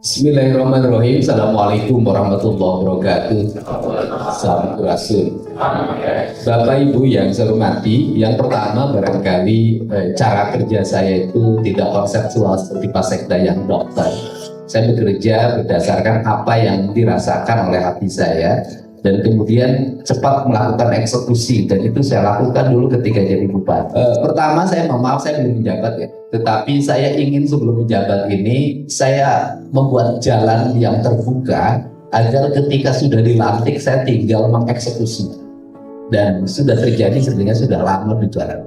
Bismillahirrahmanirrahim. Assalamualaikum warahmatullahi wabarakatuh. Sampurasun. Bapak Ibu yang saya hormati, yang pertama barangkali cara kerja saya itu tidak konseptual seperti Pak Sekda yang dokter. Saya bekerja berdasarkan apa yang dirasakan oleh hati saya dan kemudian cepat melakukan eksekusi, dan itu saya lakukan dulu ketika jadi bupati. Pertama saya maaf saya belum menjabat ya, tetapi saya ingin sebelum menjabat ini saya membuat jalan yang terbuka agar ketika sudah dilantik saya tinggal mengeksekusi, dan sudah terjadi sebenarnya sudah lama berjalan.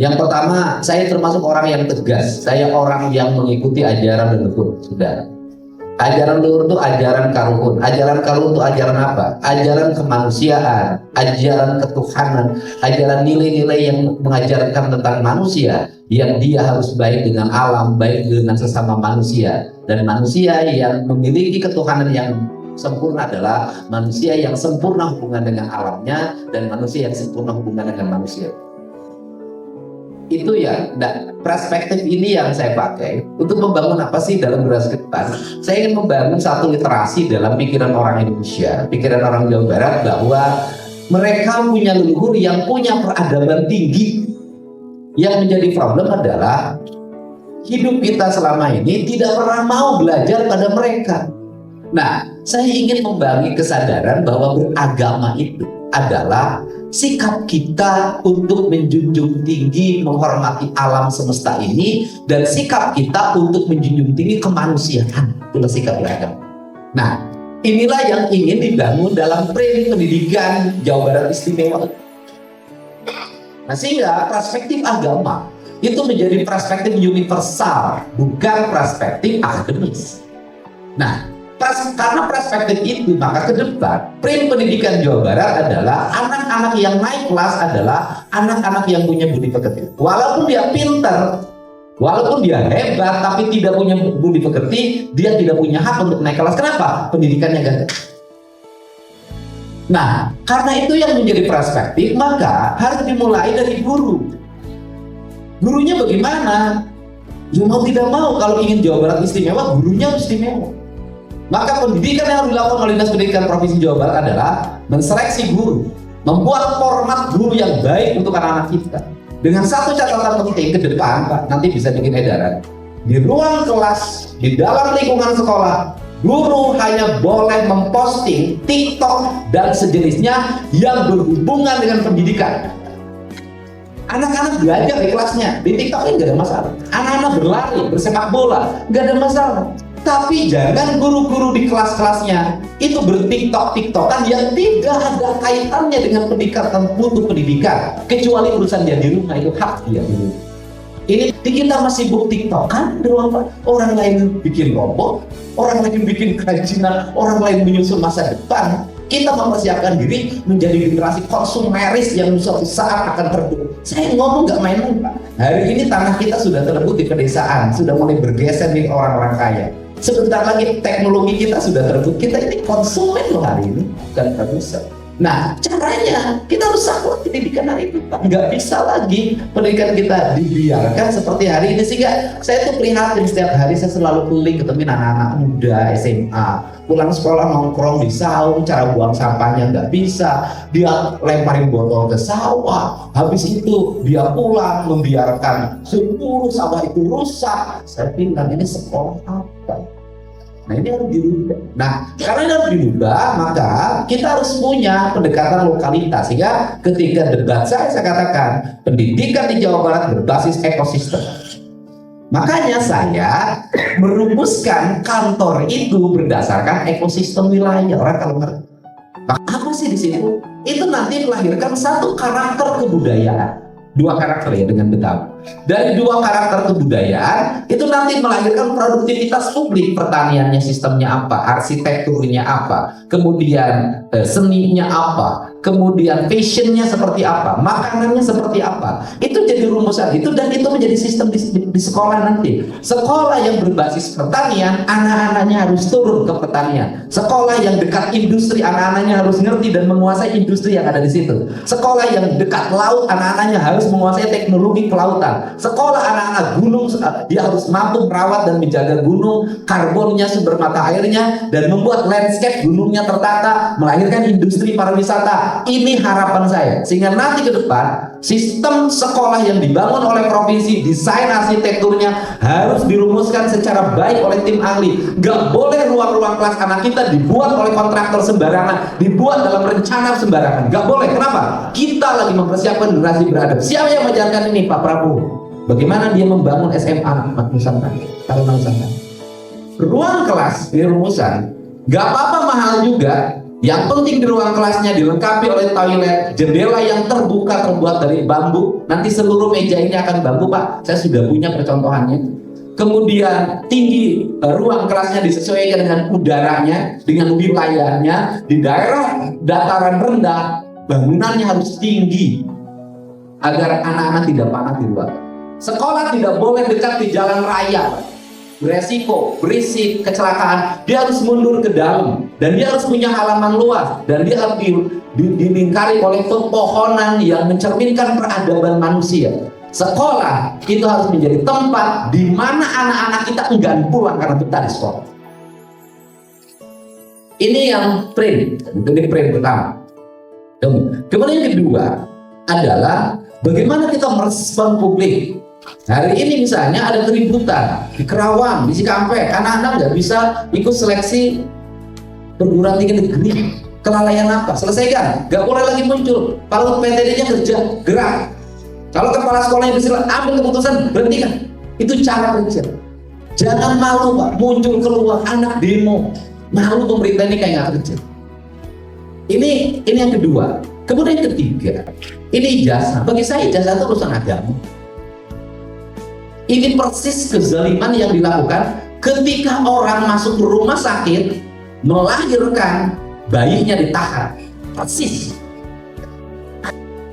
Yang pertama, saya termasuk orang yang tegas, saya orang yang mengikuti ajaran leluhur, saudara. Ajaran leluhur itu ajaran karuhun. Ajaran karuhun itu ajaran apa? Ajaran kemanusiaan, ajaran ketuhanan, ajaran nilai-nilai yang mengajarkan tentang manusia, yang dia harus baik dengan alam, baik dengan sesama manusia. Dan manusia yang memiliki ketuhanan yang sempurna adalah manusia yang sempurna hubungan dengan alamnya, dan manusia yang sempurna hubungan dengan manusia. Itu ya, perspektif ini yang saya pakai untuk membangun apa sih dalam generasi ke depan. Saya ingin membangun satu literasi dalam pikiran orang Indonesia, pikiran orang Jawa Barat, bahwa mereka punya leluhur yang punya peradaban tinggi. Yang menjadi problem adalah hidup kita selama ini tidak pernah mau belajar pada mereka. Nah, saya ingin membangun kesadaran bahwa beragama itu adalah sikap kita untuk menjunjung tinggi, menghormati alam semesta ini, dan sikap kita untuk menjunjung tinggi kemanusiaan. Itulah sikap beragama. Nah, inilah yang ingin dibangun dalam frame pendidikan Jawa Barat Istimewa. Nah, sehingga perspektif agama itu menjadi perspektif universal, bukan perspektif akademis. Nah, karena perspektif itu, maka ke depan frame pendidikan Jawa Barat adalah anak-anak yang naik kelas adalah anak-anak yang punya budi pekerti. Walaupun dia pintar, walaupun dia hebat, tapi tidak punya budi pekerti, dia tidak punya hak untuk naik kelas. Kenapa? Pendidikannya gagal. Nah, karena itu yang menjadi perspektif, maka harus dimulai dari guru. Gurunya bagaimana? Ya mau tidak mau, kalau ingin Jawa Barat istimewa, gurunya harus istimewa. Maka pendidikan yang harus dilakukan oleh Dinas Pendidikan Provinsi Jawa Barat adalah menseleksi guru, membuat format guru yang baik untuk anak-anak kita. Dengan satu catatan penting ke depan, Pak, nanti bisa bikin edaran. Di ruang kelas, di dalam lingkungan sekolah, guru hanya boleh memposting TikTok dan sejenisnya yang berhubungan dengan pendidikan. Anak-anak belajar di kelasnya, di TikTok ini nggak ada masalah. Anak-anak berlari, bersepak bola, nggak ada masalah. Tapi jangan guru-guru di kelas-kelasnya itu bertiktok-tiktokan yang tidak ada kaitannya dengan pendidikan, mutu pendidikan, kecuali urusan dia di rumah, itu hak dia di rumah. Ini kita masih sibuk tiktokan di ruang, orang lain bikin lombok, orang lain bikin kerajinan, orang lain menyusun masa depan. Kita mempersiapkan diri menjadi generasi konsumeris yang suatu saat akan terbut. Saya ngomong nggak main-main, Pak. Hari ini tanah kita sudah terebut di pedesaan, sudah mulai bergeser di orang-orang kaya. Sebentar lagi teknologi kita sudah terebut. Kita ini konsumen loh hari ini, bukan produser. Nah, caranya kita harus saklek pendidikan hari ini, Pak. Nggak bisa lagi pendidikan kita dibiarkan seperti hari ini. Sehingga saya tuh prihatin, setiap hari saya selalu keliling ketemu anak-anak muda SMA, pulang sekolah nongkrong di saung, cara buang sampahnya nggak bisa, dia lemparin botol ke sawah, habis itu dia pulang membiarkan seluruh sawah itu rusak. Saya bilang, ini sekolah apa? Nah, ini harus dirubah. Nah, karena ini harus dirubah, maka kita harus punya pendekatan lokalitas. Sehingga ketika debat saya katakan pendidikan di Jawa Barat berbasis ekosistem. Makanya saya merumuskan kantor itu berdasarkan ekosistem wilayah. Orang kalau ngerti, apa sih di situ? Itu nanti melahirkan satu karakter kebudayaan. Dua karakter ya dengan Betawi. Dari dua karakter kebudayaan itu nanti melahirkan produktivitas publik. Pertaniannya sistemnya apa, arsitekturnya apa, kemudian seninya apa, kemudian fashionnya seperti apa, makanannya seperti apa. Itu jadi rumusan itu, dan itu menjadi sistem di sekolah nanti. Sekolah yang berbasis pertanian, anak-anaknya harus turun ke pertanian. Sekolah yang dekat industri, anak-anaknya harus ngerti dan menguasai industri yang ada di situ. Sekolah yang dekat laut, anak-anaknya harus menguasai teknologi kelautan. hutan. Sekolah anak-anak gunung, dia harus mampu merawat dan menjaga gunung, karbonnya, sumber mata airnya, dan membuat landscape gunungnya tertata, melahirkan industri pariwisata. Ini harapan saya, sehingga nanti ke depan sistem sekolah yang dibangun oleh provinsi, desain arsitekturnya harus dirumuskan secara baik oleh tim ahli. Gak boleh ruang-ruang kelas anak kita dibuat oleh kontraktor sembarangan, dibuat dalam rencana sembarangan. Gak boleh. Kenapa? Kita lagi mempersiapkan generasi beradab. Siapa yang mengajarkan ini? Pak Prabowo. Bagaimana dia membangun SMA Nusantara, Taruna Nusantara. Ruang kelas di rumusan gak apa-apa mahal juga. Yang penting di ruang kelasnya dilengkapi oleh toilet, jendela yang terbuka terbuat dari bambu. Nanti seluruh meja ini akan bambu, Pak. Saya sudah punya percontohannya. Kemudian tinggi ruang kelasnya disesuaikan dengan udaranya, dengan wilayahnya. Di daerah dataran rendah, bangunannya harus tinggi agar anak-anak tidak panas di luar. Sekolah tidak boleh dekat di jalan raya. Beresiko, berisik, kecelakaan. Dia harus mundur ke dalam, dan dia harus punya halaman luas, dan dia harus dilingkari oleh pepohonan yang mencerminkan peradaban manusia. Sekolah itu harus menjadi tempat di mana anak-anak kita enggan pulang karena betah di sekolah. Ini yang print, ini print pertama. Kemudian yang kedua adalah bagaimana kita merespon publik. Hari ini misalnya ada keributan di Kerawang, di Cikampek, anak-anak nggak bisa ikut seleksi perguruan tinggi negeri. Kelalaian apa? Selesaikan, nggak boleh lagi muncul. Kalau PTD-nya kerja, gerak. Kalau kepala sekolahnya bisa ambil keputusan, berhentikan. Itu cara kerja. Jangan malu, Pak, muncul keluar anak demo. Malu pemerintah ini kayak nggak kerja. Ini yang kedua. Kemudian yang ketiga, ini ijazah. Bagi saya ijazah itu urusan agama. Ini persis kezaliman yang dilakukan ketika orang masuk ke rumah sakit melahirkan, bayinya ditahan. Persis.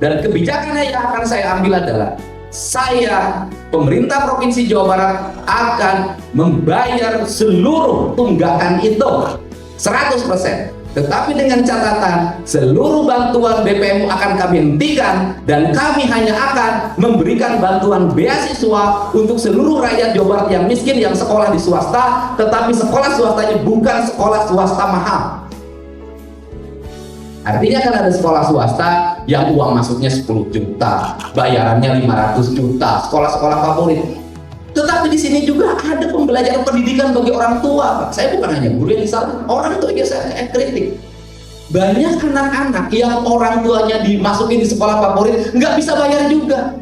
Dan kebijakannya yang akan saya ambil adalah saya, pemerintah Provinsi Jawa Barat, akan membayar seluruh tunggakan itu 100%. Tetapi dengan catatan seluruh bantuan BPMU akan kami hentikan, dan kami hanya akan memberikan bantuan beasiswa untuk seluruh rakyat Jawa Barat yang miskin yang sekolah di swasta, tetapi sekolah swastanya bukan sekolah swasta mahal. Artinya kan ada sekolah swasta yang uang masuknya 10 juta, bayarannya 500 juta, sekolah-sekolah favorit. Tetapi di sini juga ada pembelajaran pendidikan bagi orang tua, Pak. Saya bukan hanya guru yang disalahkan, orang itu aja saya kritik. Banyak anak-anak yang orang tuanya dimasukin di sekolah favorit nggak bisa bayar juga.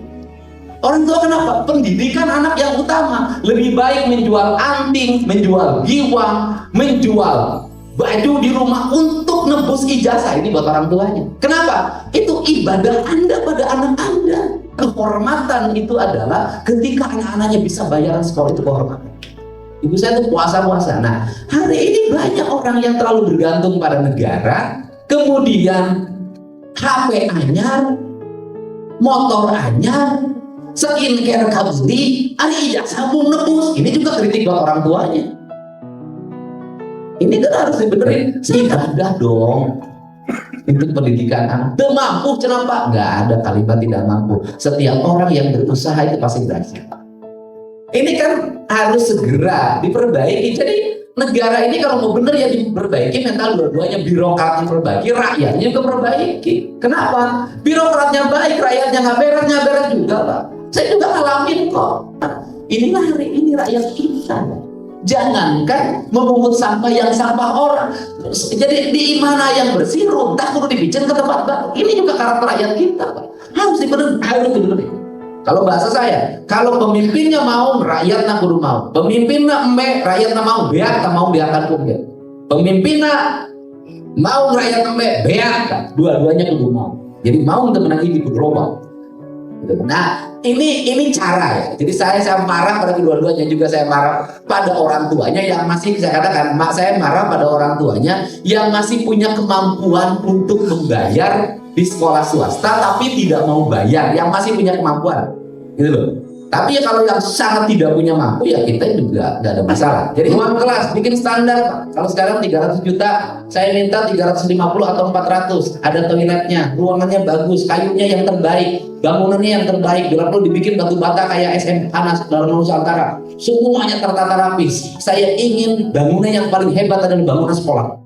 Orang tua kenapa? Pendidikan anak yang utama. Lebih baik menjual anting, menjual giwang, menjual baju di rumah untuk nebus ijazah ini buat orang tuanya. Kenapa? Itu ibadah Anda pada anak Anda. Kehormatan itu adalah ketika anak-anaknya bisa bayaran sekolah, itu kehormatan. Ibu saya itu puasa-puasa. Nah, hari ini banyak orang yang terlalu bergantung pada negara, kemudian HP anyar, motor anyar, skincare kabeli, ada ijazahmu nebus. Ini juga kritik buat orang tuanya. Ini kan harus dibenerin. Ibadah dong untuk pendidikan anak. Tidak mampu, kenapa? Nggak ada kalimat tidak mampu. Setiap orang yang berusaha itu pasti berhasil. Ini kan harus segera diperbaiki. Jadi negara ini kalau mau bener ya diperbaiki mental dua-duanya. Birokrat diperbaiki, rakyatnya juga perbaiki. Kenapa? Birokratnya baik, rakyatnya nggak beres juga, Pak. Saya juga ngalamin kok. Inilah hari ini rakyat kita. Jangankan memungut sampah yang sampah orang. Jadi di mana yang bersih, runtah kudu dibikin ke tempat baru. Ini juga karakter rakyat kita, Pak. Harus dibenerin. Kalau bahasa saya, kalau pemimpinnya mau, rakyatnya kudu mau. Pemimpinnya embe, rakyatnya mau, beak tak mau beakan pun ya. Pemimpinnya mau, rakyat embe, beak, dua-duanya kudu mau. Jadi mau untuk menang hidup global. Nah, ini cara ya. Jadi saya marah pada kedua-duanya, juga saya marah pada orang tuanya yang masih, saya katakan, saya marah pada orang tuanya yang masih punya kemampuan untuk membayar di sekolah swasta tapi tidak mau bayar, yang masih punya kemampuan. Gitu loh. Tapi ya kalau yang sangat tidak punya mampu ya kita juga nggak ada masalah. Jadi ruang kelas bikin standar Pak. Kalau sekarang 300 juta, saya minta 350 atau 400. Ada toiletnya, ruangannya bagus, kayunya yang terbaik, bangunannya yang terbaik. Bila perlu dibikin batu bata kayak SMA Nusantara. Semuanya tertata rapi. Saya ingin bangunan yang paling hebat adalah bangunan sekolah.